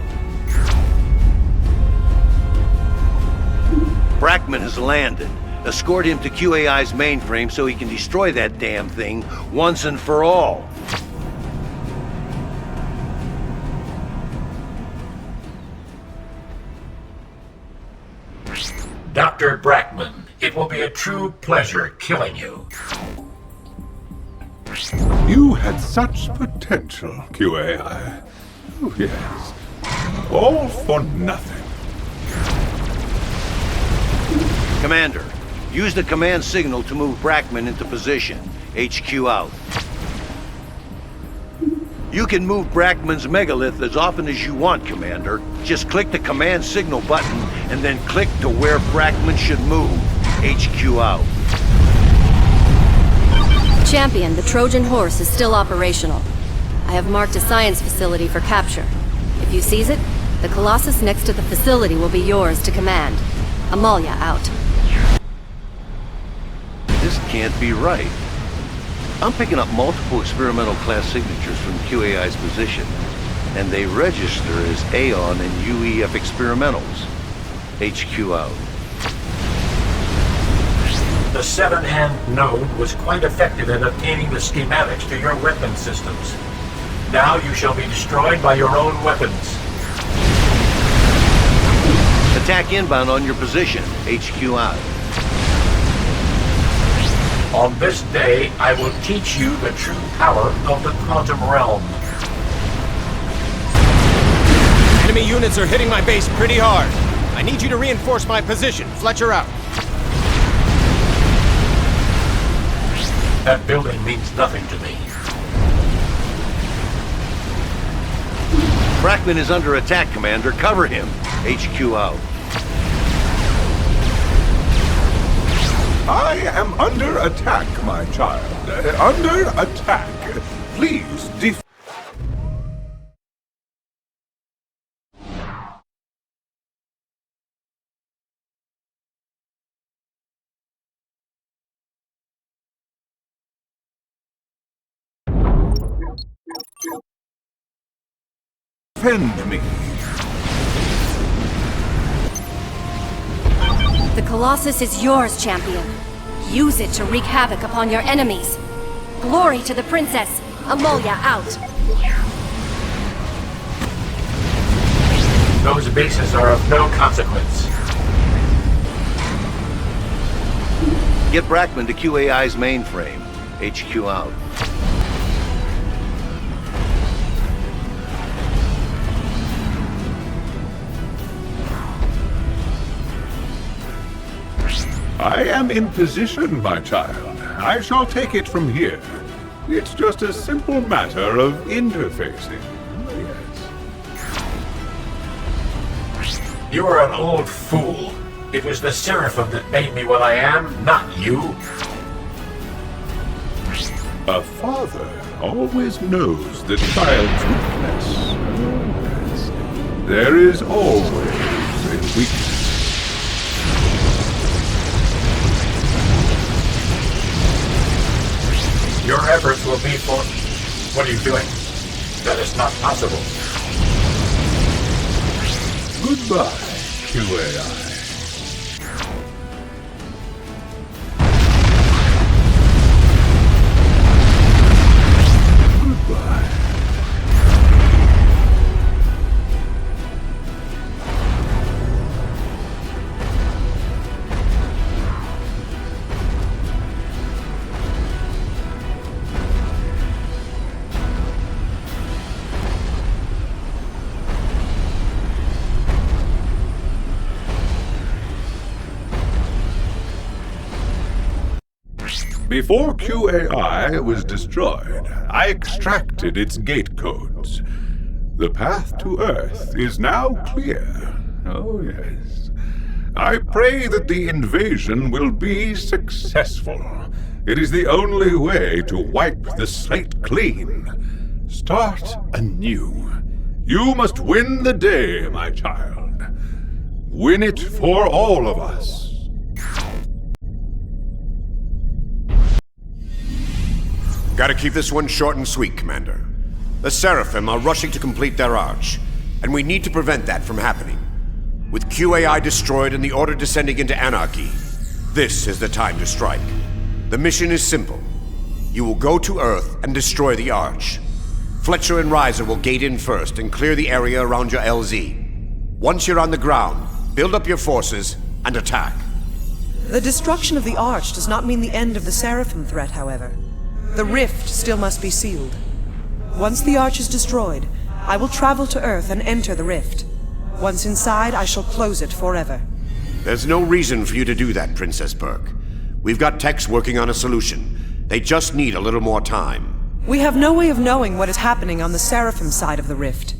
Brackman has landed. Escort him to QAI's mainframe so he can destroy that damn thing once and for all. Dr. Brackman, it will be a true pleasure killing you. You had such potential, QAI. Oh, yes. All for nothing. Commander, use the command signal to move Brackman into position. HQ out. You can move Brackman's megalith as often as you want, Commander. Just click the command signal button and then click to where Brackman should move. HQ out. Champion, the Trojan horse is still operational. I have marked a science facility for capture. If you seize it, the Colossus next to the facility will be yours to command. Amalia out. This can't be right. I'm picking up multiple experimental class signatures from QAI's position, and they register as Aeon and UEF experimentals. HQ out. The Seven-Hand node was quite effective in obtaining the schematics to your weapon systems. Now you shall be destroyed by your own weapons. Attack inbound on your position. HQ out. On this day, I will teach you the true power of the quantum realm. Enemy units are hitting my base pretty hard. I need you to reinforce my position. Fletcher out. That building means nothing to me. Brackman is under attack, Commander. Cover him. HQ out. I am under attack, my child. Under attack. Please defend me. The Colossus is yours, champion. Use it to wreak havoc upon your enemies. Glory to the princess. Amalia out. Those bases are of no consequence. Get Brackman to QAI's mainframe. HQ out. I am in position, my child. I shall take it from here. It's just a simple matter of interfacing. Yes. You are an old fool. It was the Seraphim that made me what I am, not you. A father always knows the child's weakness. Yes. There is always a weakness. Your efforts will be for... What are you doing? That is not possible. Goodbye, QAI. Before QAI was destroyed, I extracted its gate codes. The path to Earth is now clear. Oh, yes. I pray that the invasion will be successful. It is the only way to wipe the slate clean. Start anew. You must win the day, my child. Win it for all of us. Gotta keep this one short and sweet, Commander. The Seraphim are rushing to complete their arch, and we need to prevent that from happening. With QAI destroyed and the Order descending into anarchy, this is the time to strike. The mission is simple. You will go to Earth and destroy the arch. Fletcher and Reiser will gate in first and clear the area around your LZ. Once you're on the ground, build up your forces and attack. The destruction of the Arch does not mean the end of the Seraphim threat, however. The rift still must be sealed. Once the Arch is destroyed, I will travel to Earth and enter the rift. Once inside, I shall close it forever. There's no reason for you to do that, Princess Burke. We've got techs working on a solution. They just need a little more time. We have no way of knowing what is happening on the Seraphim side of the rift.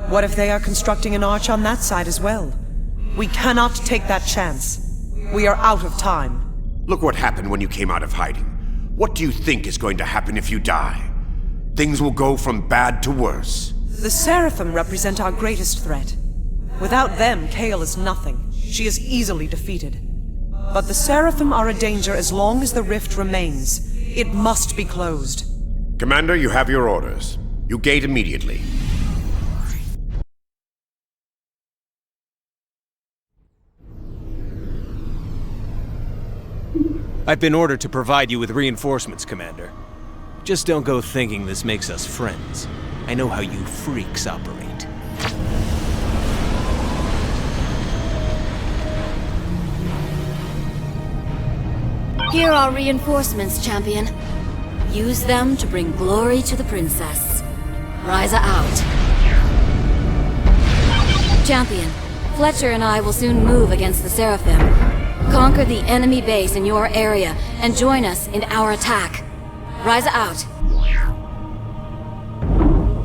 What if they are constructing an arch on that side as well? We cannot take that chance. We are out of time. Look what happened when you came out of hiding. What do you think is going to happen if you die? Things will go from bad to worse. The Seraphim represent our greatest threat. Without them, Kael is nothing. She is easily defeated. But the Seraphim are a danger as long as the rift remains. It must be closed. Commander, you have your orders. You gate immediately. I've been ordered to provide you with reinforcements, Commander. Just don't go thinking this makes us friends. I know how you freaks operate. Here are reinforcements, champion. Use them to bring glory to the princess. Ryza out. Champion, Fletcher and I will soon move against the Seraphim. Conquer the enemy base in your area and join us in our attack. Ryza out.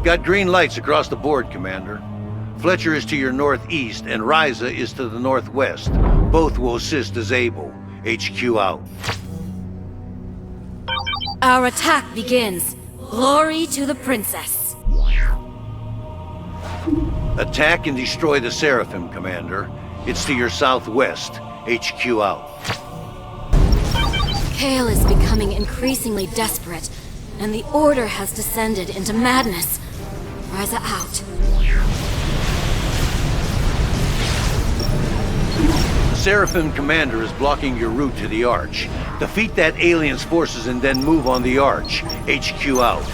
Got green lights across the board, Commander. Fletcher is to your northeast, and Ryza is to the northwest. Both will assist as able. HQ out. Our attack begins. Glory to the princess. Attack and destroy the Seraphim, Commander. It's to your southwest. HQ out. Kale is becoming increasingly desperate, and the Order has descended into madness. Ryza out. Seraphim Commander is blocking your route to the Arch. Defeat that alien's forces and then move on the Arch. HQ out.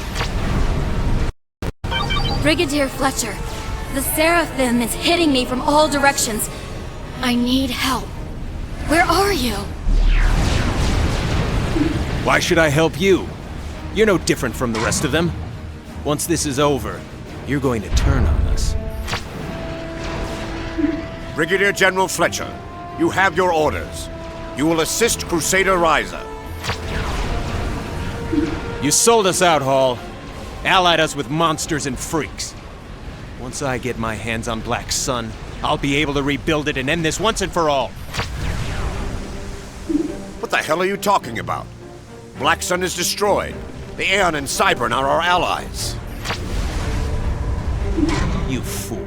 Brigadier Fletcher, the Seraphim is hitting me from all directions. I need help. Where are you? Why should I help you? You're no different from the rest of them. Once this is over, you're going to turn on us. Brigadier General Fletcher, you have your orders. You will assist Crusader Ryza. You sold us out, Hall. Allied us with monsters and freaks. Once I get my hands on Black Sun, I'll be able to rebuild it and end this once and for all. What the hell are you talking about? Black Sun is destroyed. The Aeon and Cybern are our allies. You fool.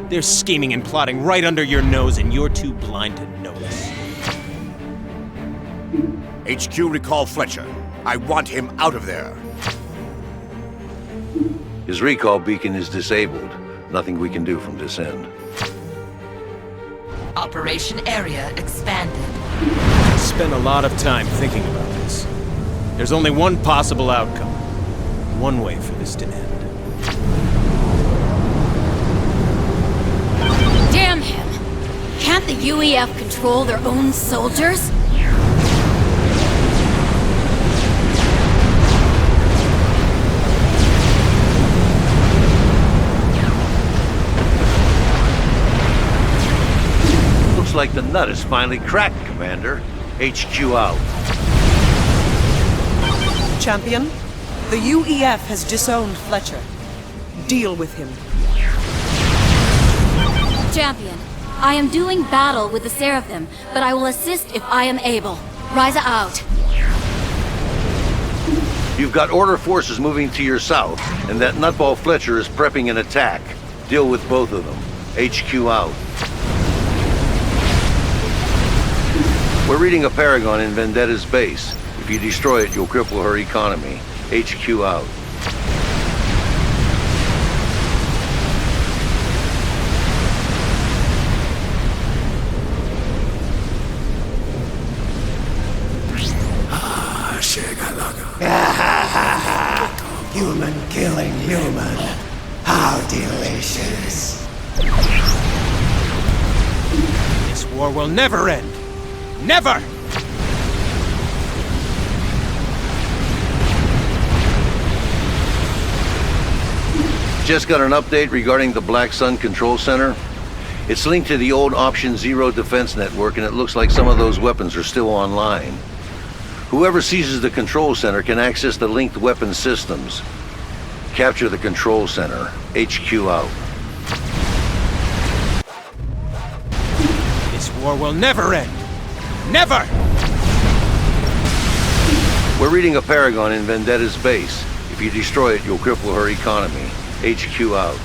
They're scheming and plotting right under your nose, and you're too blind to notice. HQ, recall Fletcher. I want him out of there. His recall beacon is disabled. Nothing we can do from this end. Operation area expanded. I spent a lot of time thinking about this. There's only one possible outcome. One way for this to end. Damn him! Can't the UEF control their own soldiers? Looks like the nut is finally cracked, Commander. HQ out. Champion, the UEF has disowned Fletcher. Deal with him. Champion, I am doing battle with the Seraphim, but I will assist if I am able. Ryza out. You've got Order forces moving to your south, and that nutball Fletcher is prepping an attack. Deal with both of them. HQ out. We're reading a Paragon in Vendetta's base. If you destroy it, you'll cripple her economy. HQ out. Human killing human. How delicious. This war will never end. Never! Just got an update regarding the Black Sun Control Center. It's linked to the old Option Zero defense network, and it looks like some of those weapons are still online. Whoever seizes the control center can access the linked weapon systems. Capture the control center. HQ out. This war will never end. Never! We're reading a Paragon in Vendetta's base. If you destroy it, you'll cripple her economy. HQ out.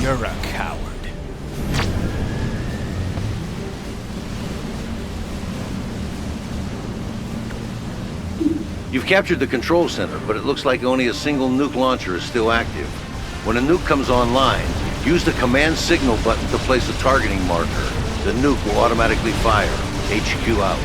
You're a coward. You've captured the control center, but it looks like only a single nuke launcher is still active. When a nuke comes online, use the command signal button to place a targeting marker. The nuke will automatically fire. HQ out.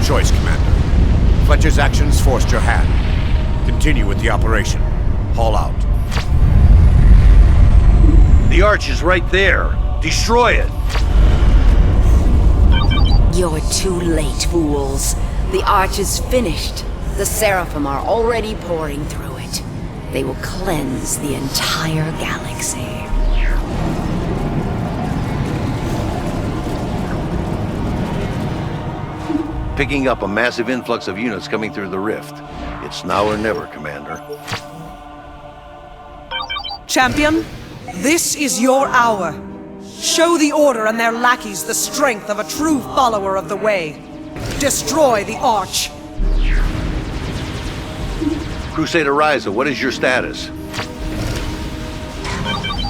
choice, Commander. Fletcher's actions forced your hand. Continue with the operation. Haul out. The Arch is right there. Destroy it. You're too late, fools. The Arch is finished. The Seraphim are already pouring through it. They will cleanse the entire galaxy. Picking up a massive influx of units coming through the rift. It's now or never, Commander. Champion, this is your hour. Show the Order and their lackeys the strength of a true follower of the Way. Destroy the Arch. Crusader Ryza, what is your status?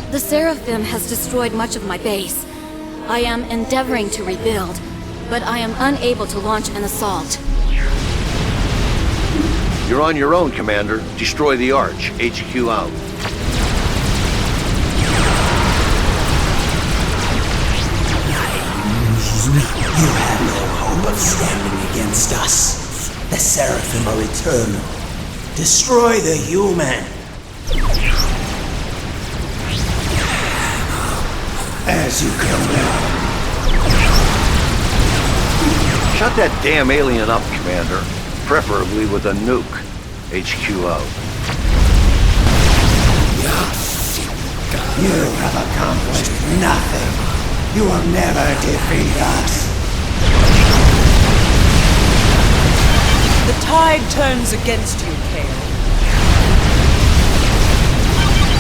The Seraphim has destroyed much of my base. I am endeavoring to rebuild, but I am unable to launch an assault. You're on your own, Commander. Destroy the Arch. HQ out. You have no hope of standing against us. The Seraphim are eternal. Destroy the human. As you command. Shut that damn alien up, Commander. Preferably with a nuke. HQ out. You have accomplished nothing. You will never defeat us. The tide turns against you, Kale.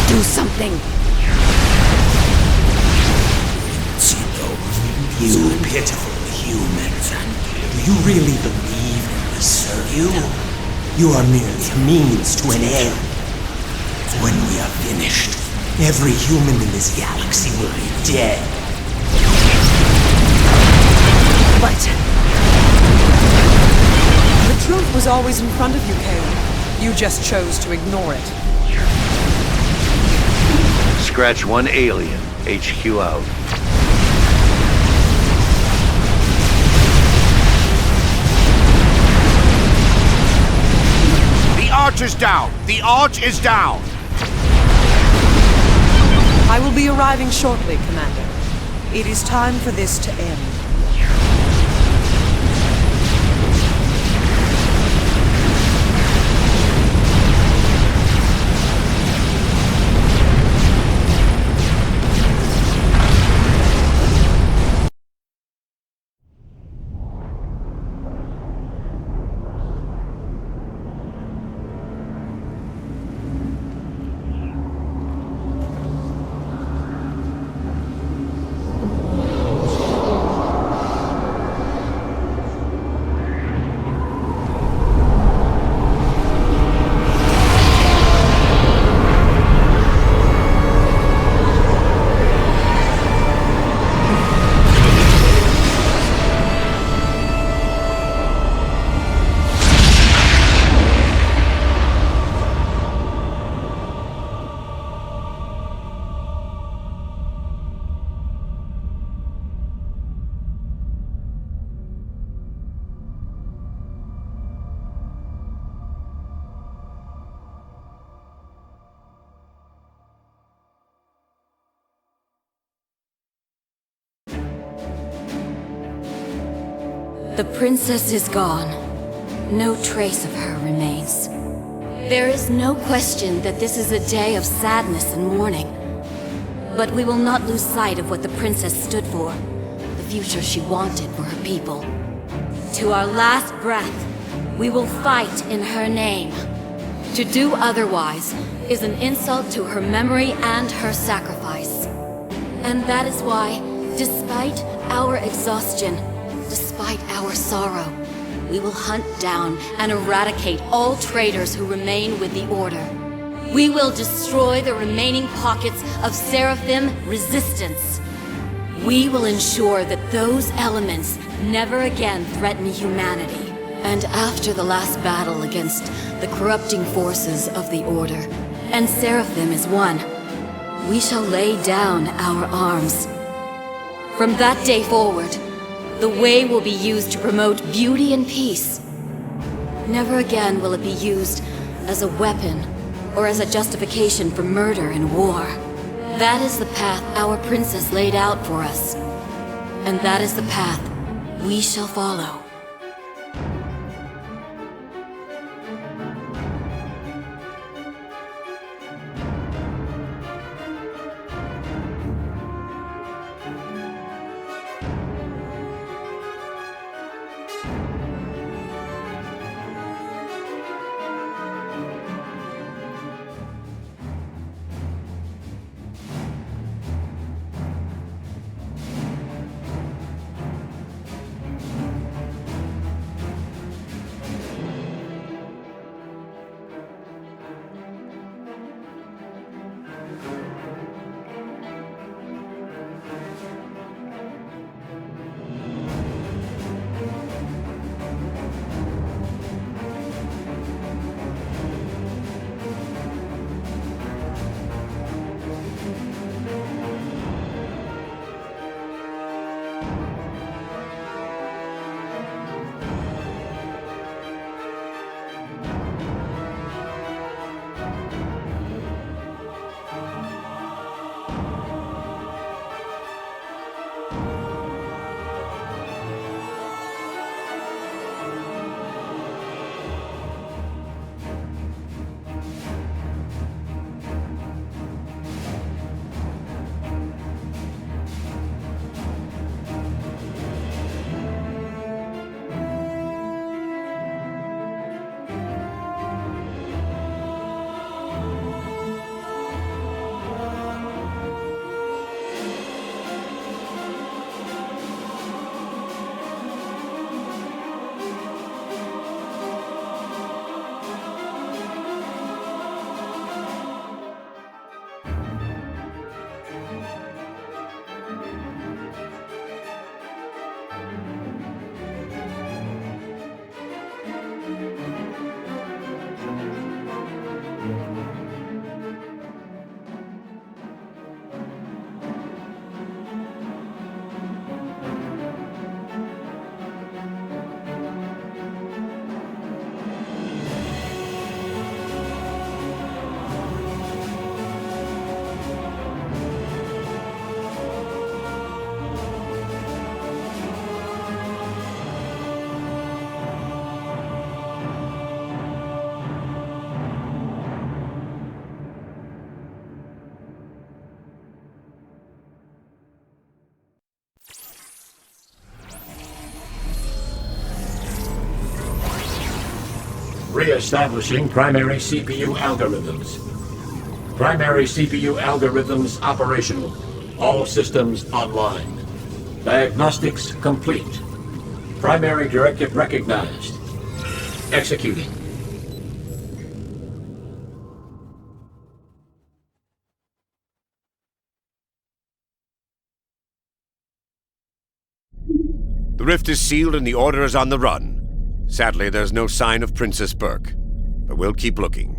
Do something. You pitiful humans. Do you really believe we serve you? You are merely a means to an end. When we are finished, every human in this galaxy will be dead. But the truth was always in front of you, Kale. You just chose to ignore it. Scratch one alien. HQ out. The Arch is down! The Arch is down! I will be arriving shortly, Commander. It is time for this to end. The princess is gone. No trace of her remains. There is no question that this is a day of sadness and mourning. But we will not lose sight of what the princess stood for, the future she wanted for her people. To our last breath, we will fight in her name. To do otherwise is an insult to her memory and her sacrifice. And that is why, despite our exhaustion, despite our sorrow, we will hunt down and eradicate all traitors who remain with the Order. We will destroy the remaining pockets of Seraphim resistance. We will ensure that those elements never again threaten humanity. And after the last battle against the corrupting forces of the Order, and Seraphim is won, we shall lay down our arms. From that day forward, The way will be used to promote beauty and peace. Never again will it be used as a weapon or as a justification for murder and war. That is the path our princess laid out for us. And that is the path we shall follow. Re-establishing primary CPU algorithms. Primary CPU algorithms operational. All systems online. Diagnostics complete. Primary directive recognized. Executing. The rift is sealed and the Order is on the run. Sadly, there's no sign of Princess Burke, but we'll keep looking.